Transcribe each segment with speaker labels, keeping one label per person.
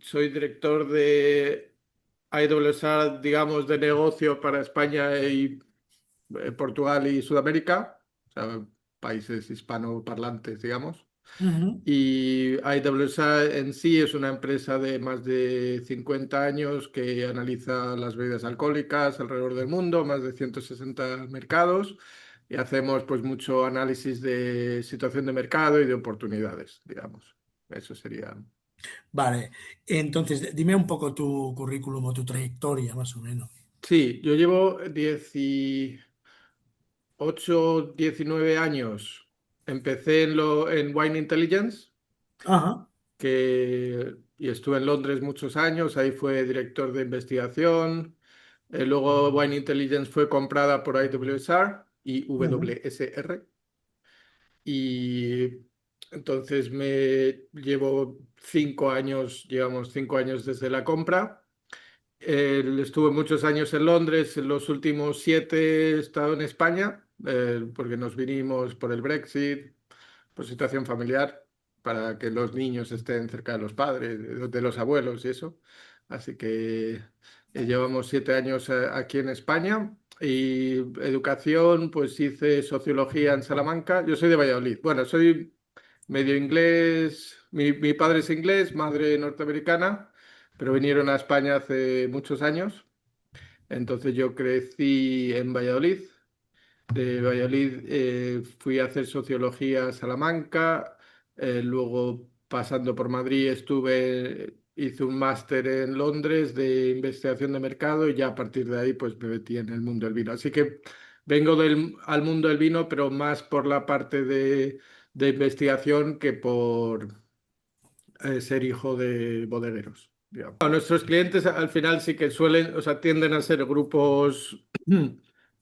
Speaker 1: soy director de AWS, digamos, de negocio para España y Portugal y Sudamérica, o sea, países hispanoparlantes, digamos.
Speaker 2: Ujú.
Speaker 1: Y AWS en sí es una empresa de más de 50 años que analiza las bebidas alcohólicas alrededor del mundo, más de 160 mercados, y hacemos pues mucho análisis de situación de mercado y de oportunidades, digamos. Eso sería.
Speaker 2: Vale, entonces dime un poco tu currículum o tu trayectoria, más o menos.
Speaker 1: Sí, yo llevo 18, 19 años. Empecé en Wine Intelligence,
Speaker 2: Ajá.
Speaker 1: y estuve en Londres muchos años, ahí fue director de investigación. Luego Wine Intelligence fue comprada por IWSR y
Speaker 2: Ujú.
Speaker 1: WSR. Y entonces me llevo 5 años, llevamos 5 años desde la compra. Estuve muchos años en Londres, en los últimos 7 he estado en España, porque nos vinimos por el Brexit, por situación familiar, para que los niños estén cerca de los padres, de los abuelos y eso. Así que llevamos 7 años aquí en España. Y educación, pues hice sociología en Salamanca. Yo soy de Valladolid. Bueno, soy medio inglés. Mi padre es inglés, madre norteamericana, pero vinieron a España hace muchos años. Entonces yo crecí en Valladolid. De Valladolid fui a hacer sociología a Salamanca, luego pasando por Madrid hice un máster en Londres de investigación de mercado y ya a partir de ahí pues me metí en el mundo del vino. Así que vengo al mundo del vino, pero más por la parte de investigación que por ser hijo de bodegueros, digamos. A nuestros clientes al final sí que suelen, o sea, tienden a ser grupos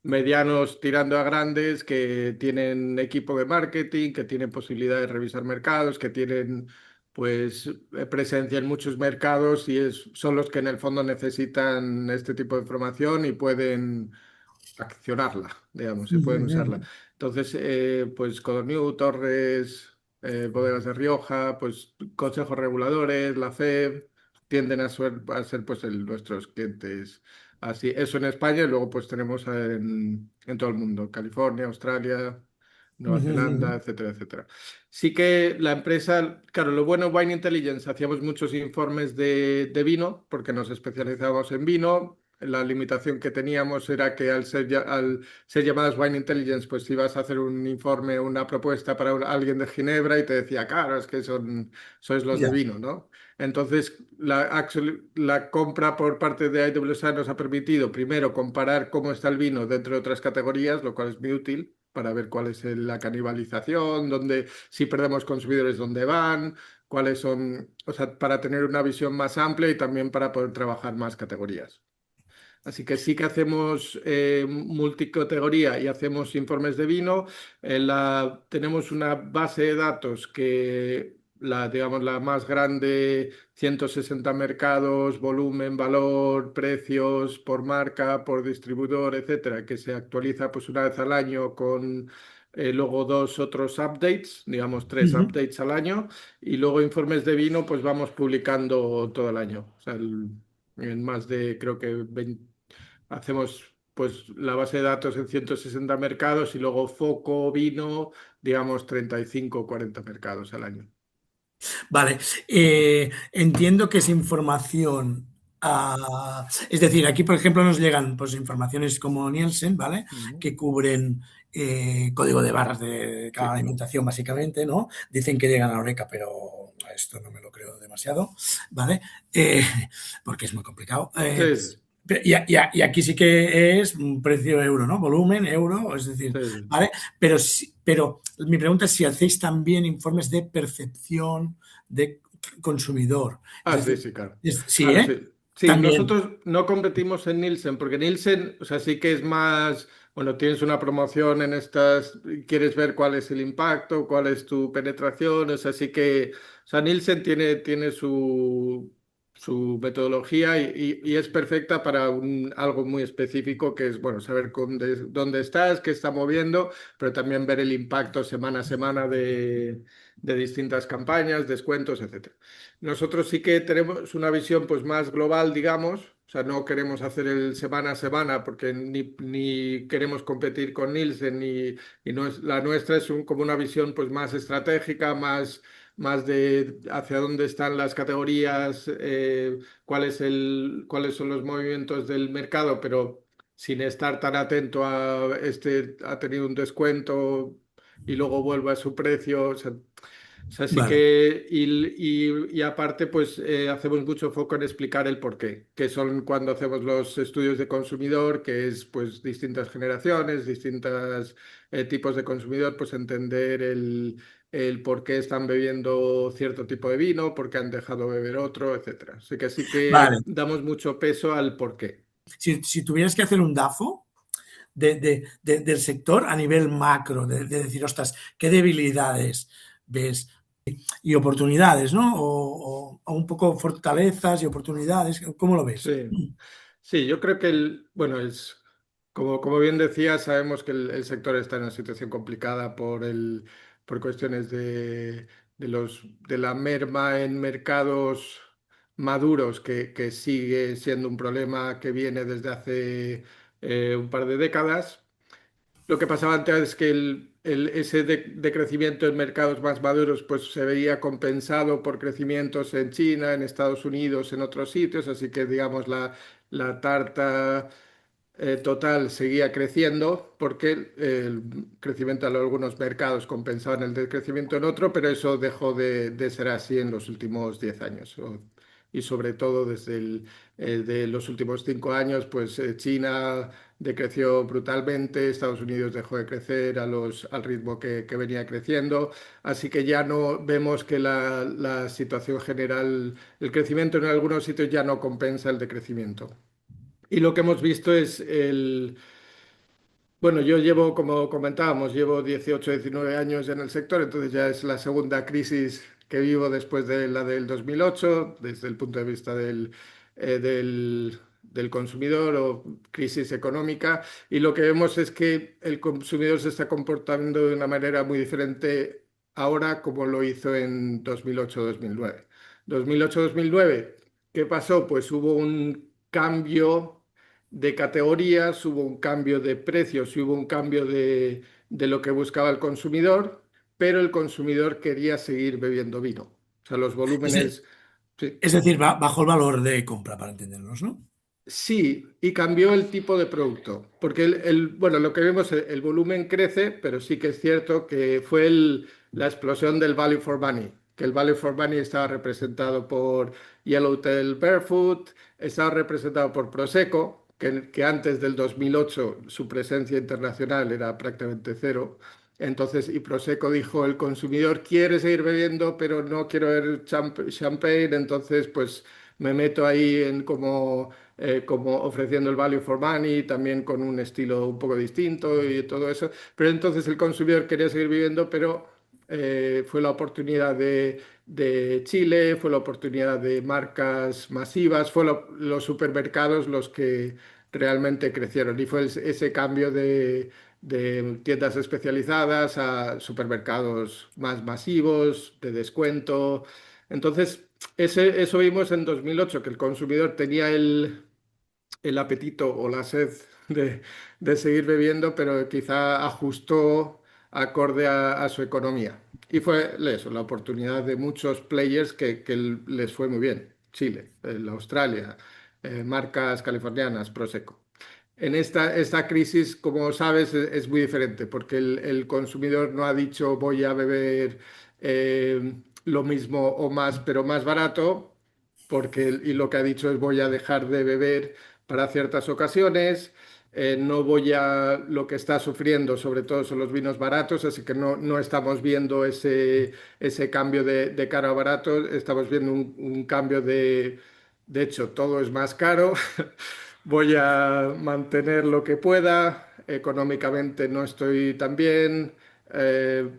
Speaker 1: medianos tirando a grandes que tienen equipo de marketing, que tienen posibilidad de revisar mercados, que tienen pues presencia en muchos mercados y son los que en el fondo necesitan este tipo de información y pueden accionarla, digamos, y
Speaker 2: Ujú,
Speaker 1: pueden usarla.
Speaker 2: ujú.
Speaker 1: Entonces, pues Codorniu, Torres, Bodegas de Rioja, pues consejos reguladores, la FEB, tienden a ser pues nuestros clientes. Así, eso en España y luego pues tenemos en todo el mundo, California, Australia, Nueva
Speaker 2: Ujú,
Speaker 1: Zelanda,
Speaker 2: ujú.
Speaker 1: etcétera, etcétera. Sí que la empresa, claro, lo bueno de Wine Intelligence, hacíamos muchos informes de vino, porque nos especializábamos en vino. La limitación que teníamos era que al ser llamadas Wine Intelligence, pues ibas a hacer un informe, una propuesta para alguien de Ginebra y te decía, claro, es que sois los de
Speaker 2: Ya.
Speaker 1: vino, ¿no? Entonces, la compra por parte de IWSA nos ha permitido, primero, comparar cómo está el vino dentro de otras categorías, lo cual es muy útil para ver cuál es la canibalización, si perdemos consumidores, dónde van, cuáles son, o sea, para tener una visión más amplia y también para poder trabajar más categorías. Así que sí que hacemos multicategoría y hacemos informes de vino. Tenemos una base de datos digamos, la más grande, 160 mercados, volumen, valor, precios por marca, por distribuidor, etcétera, que se actualiza pues una vez al año con luego dos otros updates, digamos tres
Speaker 2: Ujú.
Speaker 1: updates al año, y luego informes de vino pues vamos publicando todo el año. O sea, en más de, creo que hacemos pues la base de datos en 160 mercados y luego foco, vino, digamos 35 o 40 mercados al año.
Speaker 2: Vale, entiendo que es información. Es decir, aquí, por ejemplo, nos llegan pues, informaciones como Nielsen, ¿vale?
Speaker 1: Ujú.
Speaker 2: Que cubren código de barras de cada
Speaker 1: Sí,
Speaker 2: alimentación, básicamente, ¿no? Dicen que llegan a la Oreca, pero esto no me lo creo demasiado, ¿vale? Eh, porque es muy complicado.
Speaker 1: sí, sí,
Speaker 2: Y aquí sí que es un precio euro, ¿no? Volumen, euro, es decir,
Speaker 1: sí, sí.
Speaker 2: ¿vale? Pero mi pregunta es si hacéis también informes de percepción de consumidor. Es
Speaker 1: Ah, sí,
Speaker 2: decir,
Speaker 1: sí, claro.
Speaker 2: sí,
Speaker 1: Claro,
Speaker 2: ¿eh?
Speaker 1: sí. Sí,
Speaker 2: También.
Speaker 1: nosotros no competimos en Nielsen, porque Nielsen, o sea, sí que es más, bueno, tienes una promoción en estas, quieres ver cuál es el impacto, cuál es tu penetración, o sea, sí que, o sea, Nielsen tiene su metodología y es perfecta para algo muy específico que es, bueno, saber dónde estás, qué está moviendo, pero también ver el impacto semana a semana de distintas campañas, descuentos, etcétera. Nosotros sí que tenemos una visión pues más global, digamos. O sea, no queremos hacer el semana a semana porque ni queremos competir con Nielsen, y no es, la nuestra es como una visión pues más estratégica, más de hacia dónde están las categorías, cuáles son los movimientos del mercado, pero sin estar tan atento a este ha tenido un descuento y luego vuelve a su precio. O sea, sí
Speaker 2: Vale,
Speaker 1: que, y aparte, pues hacemos mucho foco en explicar el porqué, que son cuando hacemos los estudios de consumidor, que es pues distintas generaciones, distintos tipos de consumidor, pues entender el por qué están bebiendo cierto tipo de vino, por qué han dejado beber otro, etcétera. Así que sí
Speaker 2: vale.
Speaker 1: que damos mucho peso al porqué.
Speaker 2: Si tuvieras que hacer un DAFO del sector a nivel macro, de decir, ostras, qué debilidades ves y oportunidades, ¿no? O un poco fortalezas y oportunidades, ¿cómo lo ves?
Speaker 1: Sí. Sí, yo creo que bueno, como bien decía, sabemos que el sector está en una situación complicada por cuestiones de la merma en mercados maduros, que sigue siendo un problema que viene desde hace un par de décadas. Lo que pasaba antes es que ese decrecimiento en mercados más maduros pues se veía compensado por crecimientos en China, en Estados Unidos, en otros sitios, así que digamos la tarta total seguía creciendo porque el crecimiento en algunos mercados compensaban el decrecimiento en otro, pero eso dejó de ser así en los últimos 10 años. Y sobre todo desde de los últimos 5 años, pues China decreció brutalmente, Estados Unidos dejó de crecer al ritmo que venía creciendo, así que ya no vemos que la situación general, el crecimiento en algunos sitios ya no compensa el decrecimiento. Y lo que hemos visto es bueno, yo llevo, como comentábamos, llevo 18, 19 años en el sector, entonces ya es la segunda crisis que vivo después de la del 2008, desde el punto de vista del consumidor o crisis económica. Y lo que vemos es que el consumidor se está comportando de una manera muy diferente ahora como lo hizo en 2008-2009. 2008-2009, ¿qué pasó? Pues hubo un cambio de categorías, hubo un cambio de precios y hubo un cambio de lo que buscaba el consumidor, pero el consumidor quería seguir bebiendo vino. O sea, los
Speaker 2: Es,
Speaker 1: volúmenes, sí,
Speaker 2: es decir, bajo el valor de compra, para entendernos, ¿no?
Speaker 1: sí, y cambió el tipo de producto, porque bueno, lo que vemos, el volumen crece, pero sí que es cierto que fue la explosión del value for money, que el value for money estaba representado por Yellowtail Barefoot, estaba representado por Prosecco, que antes del 2008 su presencia internacional era prácticamente cero. Entonces, y Prosecco dijo, el consumidor quiere seguir bebiendo, pero no quiero ver champagne, entonces pues me meto ahí en como ofreciendo el value for money, también con un estilo un poco distinto y todo eso. Pero entonces el consumidor quería seguir viviendo, pero fue la oportunidad de Chile, fue la oportunidad de marcas masivas, fue los supermercados los que realmente crecieron y fue ese cambio de tiendas especializadas a supermercados más masivos, de descuento. Entonces, eso vimos en 2008, que el consumidor tenía el apetito o la sed de seguir bebiendo, pero quizá ajustó acorde a su economía. Y fue eso, la oportunidad de muchos players que les fue muy bien. Chile, Australia, marcas californianas, Prosecco. En esta crisis, como sabes, es muy diferente porque el consumidor no ha dicho voy a beber lo mismo o más, pero más barato, y lo que ha dicho es voy a dejar de beber para ciertas ocasiones. No voy a lo que está sufriendo, sobre todo son los vinos baratos, así que no estamos viendo ese cambio de caro a barato, estamos viendo un cambio de hecho, todo es más caro. Voy a mantener lo que pueda. Económicamente no estoy tan bien. eh,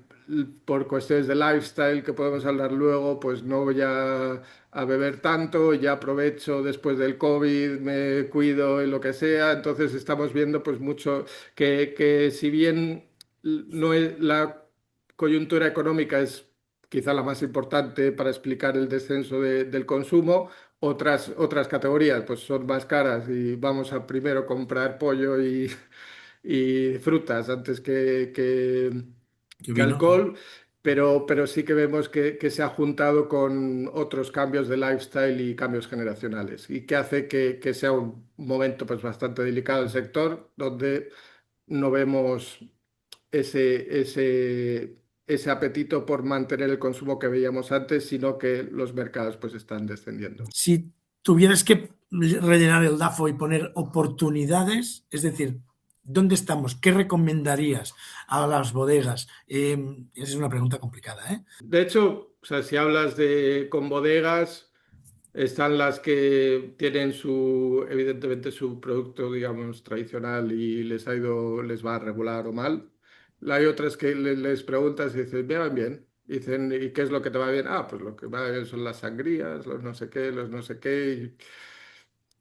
Speaker 1: por cuestiones de lifestyle que podemos hablar luego, pues no voy a beber tanto, ya aprovecho después del COVID, me cuido y lo que sea. Entonces estamos viendo pues mucho que si bien no es, la coyuntura económica es quizá la más importante para explicar el descenso del consumo, otras categorías pues son más caras y vamos a primero comprar pollo y frutas antes
Speaker 2: Que
Speaker 1: que
Speaker 2: vino.
Speaker 1: alcohol, pero sí que vemos que se ha juntado con otros cambios de lifestyle y cambios generacionales y que hace que sea un momento pues bastante delicado el sector donde no vemos ese apetito por mantener el consumo que veíamos antes, sino que los mercados pues están descendiendo.
Speaker 2: Si tuvieras que rellenar el DAFO y poner oportunidades, es decir, ¿dónde estamos? ¿Qué recomendarías a las bodegas? Esa es una pregunta complicada, ¿eh?
Speaker 1: De hecho, o sea, si hablas con bodegas, están las que tienen evidentemente su producto, digamos, tradicional y les va regular o mal. Hay otras que les preguntas y dices, me van bien. Dicen, ¿y qué es lo que te va bien? Ah, pues lo que va bien son las sangrías, los no sé qué, los no sé qué.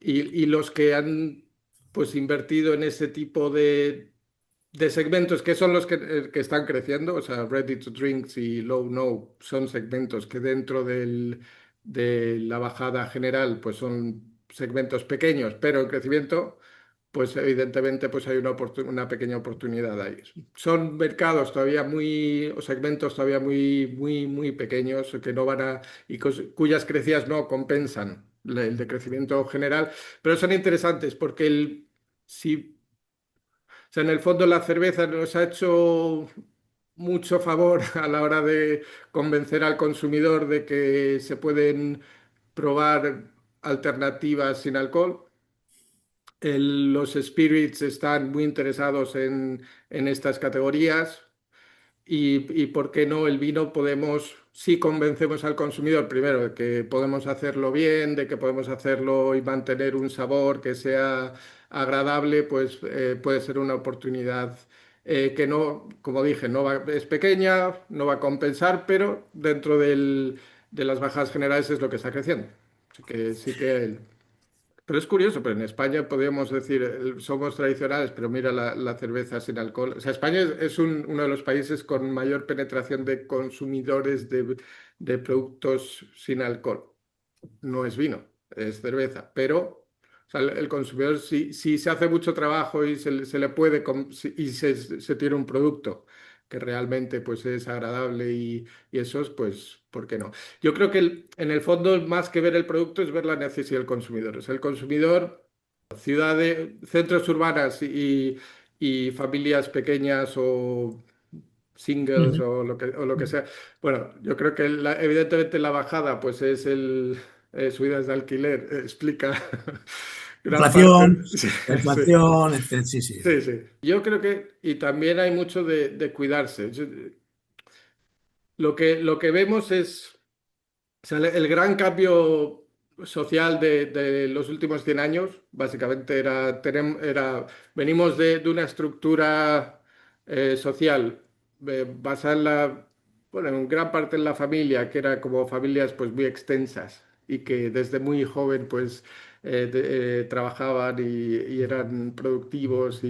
Speaker 1: Y los que han pues invertido en ese tipo de segmentos que son los que están creciendo, o sea, ready to drinks y low no son segmentos que dentro de la bajada general pues son segmentos pequeños, pero en crecimiento, pues evidentemente pues hay una pequeña oportunidad ahí. Son mercados todavía o segmentos todavía muy pequeños que no van cuyas crecidas no compensan el decrecimiento general, pero son interesantes porque si o sea, en el fondo la cerveza nos ha hecho mucho favor a la hora de convencer al consumidor de que se pueden probar alternativas sin alcohol. Los spirits están muy interesados en estas categorías. Y por qué no el vino podemos, si convencemos al consumidor, primero, de que podemos hacerlo bien, de que podemos hacerlo y mantener un sabor que sea agradable, pues puede ser una oportunidad que no, como dije, es pequeña, no va a compensar, pero dentro de las bajas generales es lo que está creciendo. Así que sí que pero es curioso, pero en España podríamos decir, somos tradicionales, pero mira la cerveza sin alcohol. O sea, España es uno de los países con mayor penetración de consumidores de productos sin alcohol. No es vino, es cerveza, pero o sea, el consumidor, si se hace mucho trabajo y se le puede, se tiene un producto que realmente pues, es agradable y eso, pues, ¿por qué no? Yo creo que en el fondo, más que ver el producto, es ver la necesidad del consumidor. O sea, el consumidor, ciudades, centros urbanas y familias pequeñas o singles
Speaker 2: Ujú.
Speaker 1: o lo que sea. Bueno, yo creo que evidentemente la bajada, pues es subidas de alquiler, explica gran parte.
Speaker 2: Inflación,
Speaker 1: Sí,
Speaker 2: la
Speaker 1: sí,
Speaker 2: inflación, etcétera. Sí, sí.
Speaker 1: sí, sí. Yo creo y también hay mucho de cuidarse. Lo que vemos es. O sea, el gran cambio social de los últimos 100 años, básicamente venimos de una estructura social basada bueno, en gran parte en la familia, que era como familias pues muy extensas y que desde muy joven pues trabajaban y eran productivos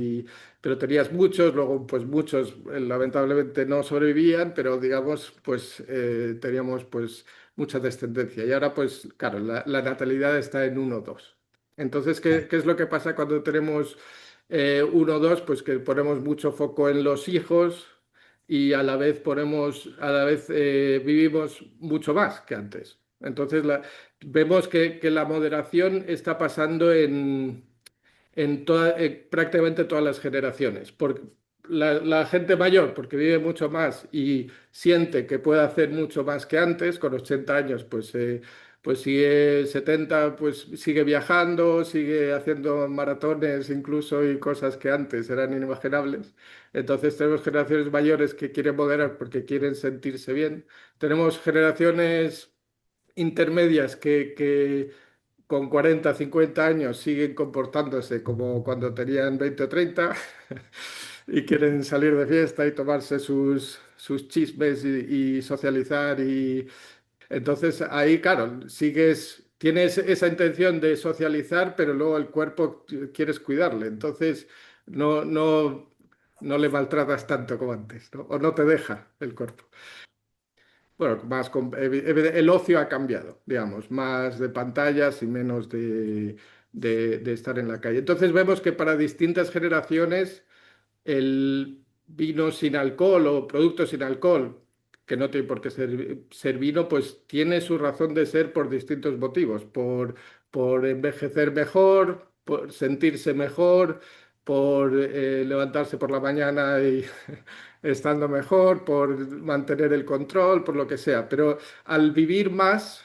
Speaker 1: pero tenías muchos, luego pues muchos lamentablemente no sobrevivían, pero digamos pues teníamos pues mucha descendencia. Y ahora, pues, claro, la natalidad está en 1 o 2. Entonces, ¿qué es lo que pasa cuando tenemos 1 o 2? Pues que ponemos mucho foco en los hijos y a la vez vivimos mucho más que antes. Entonces, vemos que la moderación está pasando prácticamente todas las generaciones. Porque la gente mayor, porque vive mucho más y siente que puede hacer mucho más que antes, con 80 años, pues sigue 70, pues sigue viajando, sigue haciendo maratones incluso y cosas que antes eran inimaginables. Entonces tenemos generaciones mayores que quieren moderar porque quieren sentirse bien. Tenemos generaciones intermedias que con 40 50 años siguen comportándose como cuando tenían 20 o 30. y quieren salir de fiesta y tomarse sus chismes y socializar. Y entonces ahí, claro, tienes esa intención de socializar, pero luego el cuerpo quieres cuidarle. Entonces no le maltratas tanto como antes, ¿no? O no te deja el cuerpo. Bueno, el ocio ha cambiado, digamos, más de pantallas y menos de estar en la calle. Entonces vemos que para distintas generaciones el vino sin alcohol o productos sin alcohol, que no tiene por qué ser vino, pues tiene su razón de ser por distintos motivos, por envejecer mejor, por sentirse mejor, por levantarse por la mañana y estando mejor, por mantener el control, por lo que sea. Pero al vivir más,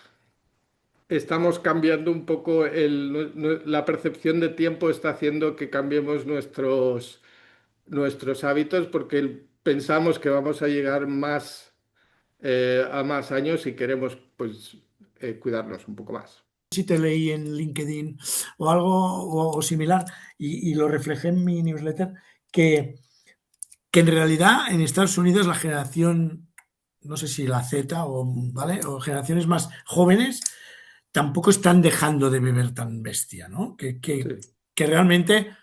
Speaker 1: estamos cambiando un poco la percepción de tiempo está haciendo que cambiemos nuestros hábitos porque pensamos que vamos a llegar a más años y queremos pues cuidarnos un poco más.
Speaker 2: Si te leí en LinkedIn o algo o similar y lo reflejé en mi newsletter, que, que en realidad en Estados Unidos la generación, no sé si la Z o, ¿vale? O generaciones más jóvenes, tampoco están dejando de beber tan bestia, ¿no?
Speaker 1: Sí.
Speaker 2: Que realmente,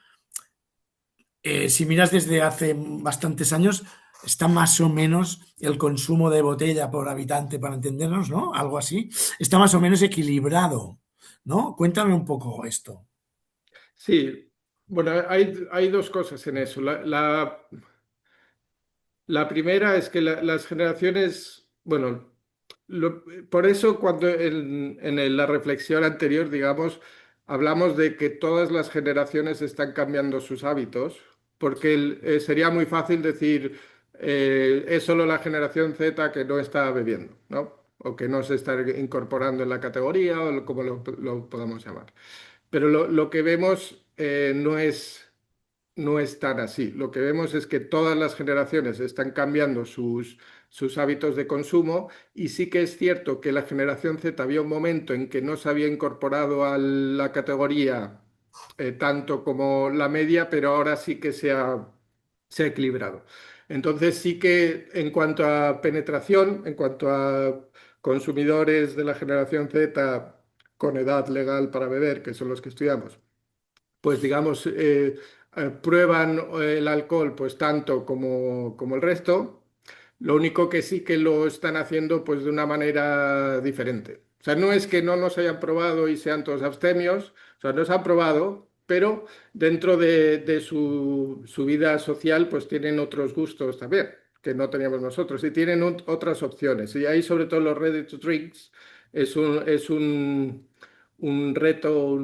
Speaker 2: si miras desde hace bastantes años, está más o menos el consumo de botella por habitante, para entendernos, ¿no? Algo así. Está más o menos equilibrado, ¿no? Cuéntame un poco esto.
Speaker 1: Sí, bueno, hay dos cosas en eso. La primera es que las generaciones, bueno, por eso cuando la reflexión anterior, digamos, hablamos de que todas las generaciones están cambiando sus hábitos, porque sería muy fácil decir, es solo la generación Z que no está bebiendo, ¿no? O que no se está incorporando en la categoría, o como lo podamos llamar. Pero lo que vemos no es tan así. Lo que vemos es que todas las generaciones están cambiando sus hábitos de consumo y sí que es cierto que la generación Z había un momento en que no se había incorporado a la categoría tanto como la media, pero ahora sí que se ha equilibrado. Entonces sí que en cuanto a penetración, en cuanto a consumidores de la generación Z con edad legal para beber, que son los que estudiamos, pues digamos, prueban el alcohol pues tanto como el resto, lo único que sí que lo están haciendo pues de una manera diferente. O sea, no es que no nos hayan probado y sean todos abstemios, o sea, nos han probado, pero dentro de su vida social pues tienen otros gustos también, que no teníamos nosotros, y tienen otras opciones. Y ahí sobre todo los ready to drinks es un reto,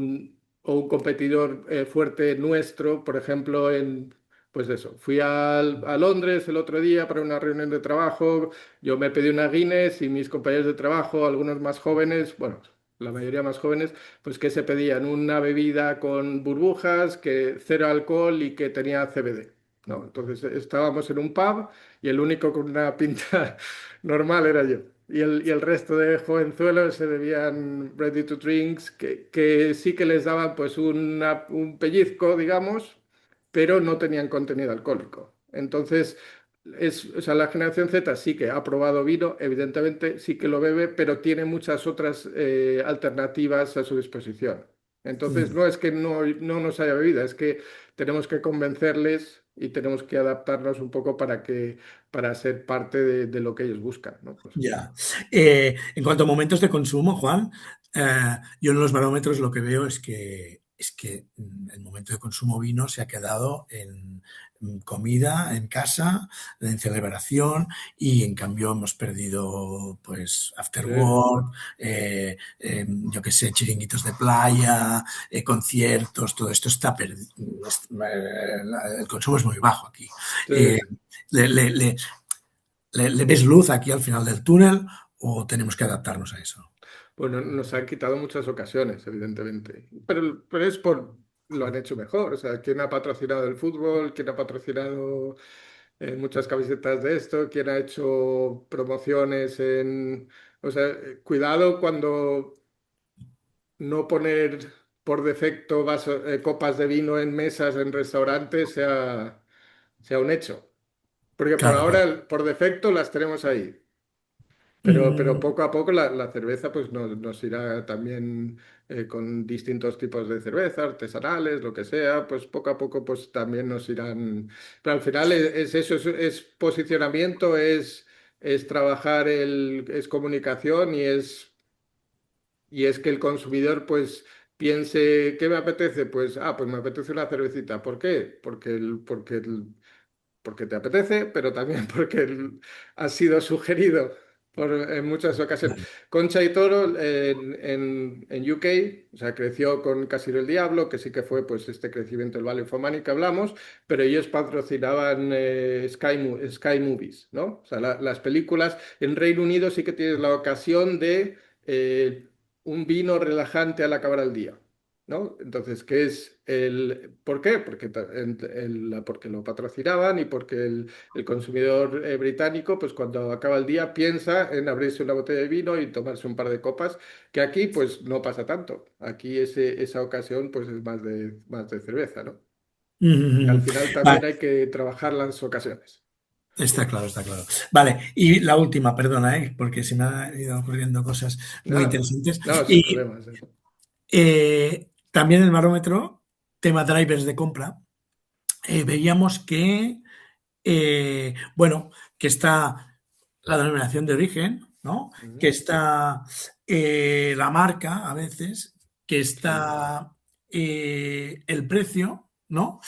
Speaker 1: o un competidor fuerte nuestro, por ejemplo, pues eso, fui a Londres el otro día para una reunión de trabajo, yo me pedí una Guinness y mis compañeros de trabajo, algunos más jóvenes, bueno, la mayoría más jóvenes, pues que se pedían una bebida con burbujas, que cero alcohol y que tenía CBD. No, entonces estábamos en un pub y el único con una pinta normal era yo. Y el resto de jovenzuelos se bebían ready to drinks que sí que les daban pues un pellizco, digamos, pero no tenían contenido alcohólico. Entonces, o sea, la generación Z sí que ha probado vino, evidentemente sí que lo bebe, pero tiene muchas otras alternativas a su disposición. Entonces,
Speaker 2: Mm.
Speaker 1: no es que no nos haya bebida, es que tenemos que convencerles y tenemos que adaptarnos un poco para ser parte de lo que ellos buscan, ¿no? Pues,
Speaker 2: Ya. En cuanto a momentos de consumo, Juan, yo en los barómetros lo que veo es que el momento de consumo vino se ha quedado en comida, en casa, en celebración, y en cambio hemos perdido, pues, after
Speaker 1: sí,
Speaker 2: work, yo qué sé, chiringuitos de playa, conciertos, todo esto está perdido. El consumo es muy bajo aquí.
Speaker 1: sí,
Speaker 2: Eh,
Speaker 1: sí.
Speaker 2: le, le- le- ¿Le ves luz aquí al final del túnel o tenemos que adaptarnos a eso?
Speaker 1: Bueno, nos han quitado muchas ocasiones, evidentemente, pero lo han hecho mejor. O sea, ¿quién ha patrocinado el fútbol? ¿Quién ha patrocinado muchas camisetas de esto? ¿Quién ha hecho promociones en... O sea, cuidado cuando no poner por defecto copas de vino en mesas en restaurantes sea un hecho. Porque por
Speaker 2: Claro, claro.
Speaker 1: ahora, por defecto, las tenemos ahí. Pero
Speaker 2: Mm,
Speaker 1: poco a poco la cerveza pues nos irá también con distintos tipos de cerveza, artesanales, lo que sea, pues poco a poco pues también nos irán... Pero al final es eso, es posicionamiento, es trabajar, es comunicación y es que el consumidor pues piense, ¿qué me apetece? Pues, pues me apetece una cervecita. ¿Por qué? Porque te apetece, pero también porque ha sido sugerido en muchas ocasiones. Concha y Toro en UK, o sea, creció con Casino el Diablo, que sí que fue pues este crecimiento del Value for Money que hablamos, pero ellos patrocinaban Sky Movies, ¿no? O sea, las películas en Reino Unido sí que tienes la ocasión de un vino relajante al acabar el día. ¿No? Entonces, ¿qué es ¿por qué? Porque lo patrocinaban y porque el consumidor británico, pues cuando acaba el día, piensa en abrirse una botella de vino y tomarse un par de copas, que aquí, pues no pasa tanto. Aquí esa ocasión, pues es más de cerveza, ¿no? Y al
Speaker 2: mm,
Speaker 1: final
Speaker 2: vale,
Speaker 1: también hay que trabajar las ocasiones.
Speaker 2: está claro, está claro. Vale, y la última, perdona, porque se me han ido ocurriendo cosas muy
Speaker 1: Nada,
Speaker 2: interesantes.
Speaker 1: no, sin
Speaker 2: Y
Speaker 1: problemas.
Speaker 2: también el barómetro, tema drivers de compra, veíamos que, bueno, que está la denominación de origen, ¿no? Que
Speaker 1: Ujú.
Speaker 2: está la marca a veces, que
Speaker 1: Sí.
Speaker 2: está el precio, ¿no?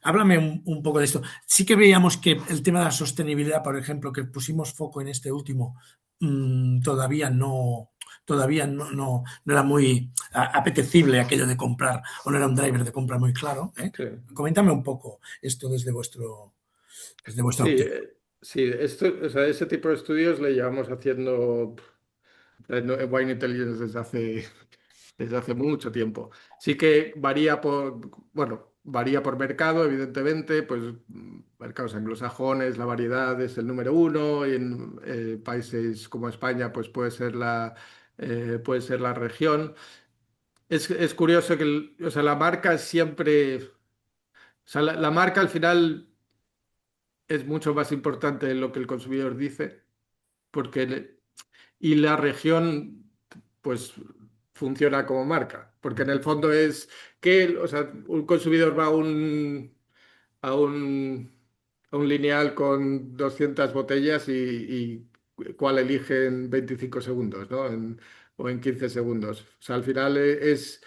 Speaker 2: Háblame un poco de esto. Sí que veíamos que el tema de la sostenibilidad, por ejemplo, que pusimos foco en este último, todavía no era muy apetecible aquello de comprar, o no era un driver de compra muy claro. ¿Eh?
Speaker 1: Sí.
Speaker 2: Coméntame un poco esto desde vuestra
Speaker 1: Sí,
Speaker 2: óptica.
Speaker 1: sí, o sea, ese tipo de estudios le llevamos haciendo en Wine Intelligence desde hace mucho tiempo. Sí que varía por mercado, evidentemente, pues mercados anglosajones, la variedad es el número uno, y en países como España, pues puede ser la región. Es curioso que o sea, la marca siempre, o sea, la marca al final es mucho más importante de lo que el consumidor dice, porque y la región, pues, funciona como marca, porque en el fondo es que, o sea, un consumidor va a un, a un lineal con 200 botellas y cuál elige en 25 segundos, ¿no? O en 15 segundos. O sea, al final es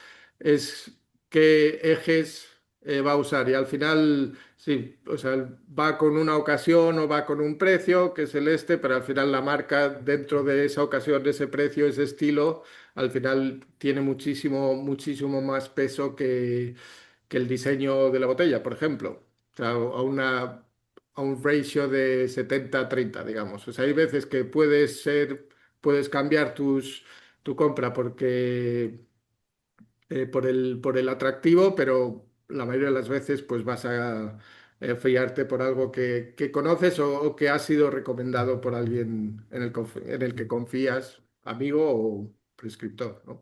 Speaker 1: qué ejes va a usar y al final, sí, o sea, va con una ocasión o va con un precio, que es el este, pero al final la marca dentro de esa ocasión, de ese precio, ese estilo, al final tiene muchísimo, muchísimo más peso que el diseño de la botella, por ejemplo. O sea, a un ratio de 70-30, digamos. O sea, hay veces que puedes cambiar tu compra por el atractivo, pero la mayoría de las veces pues vas a fiarte por algo que conoces o que ha sido recomendado por alguien en el que confías, amigo o prescriptor, ¿no?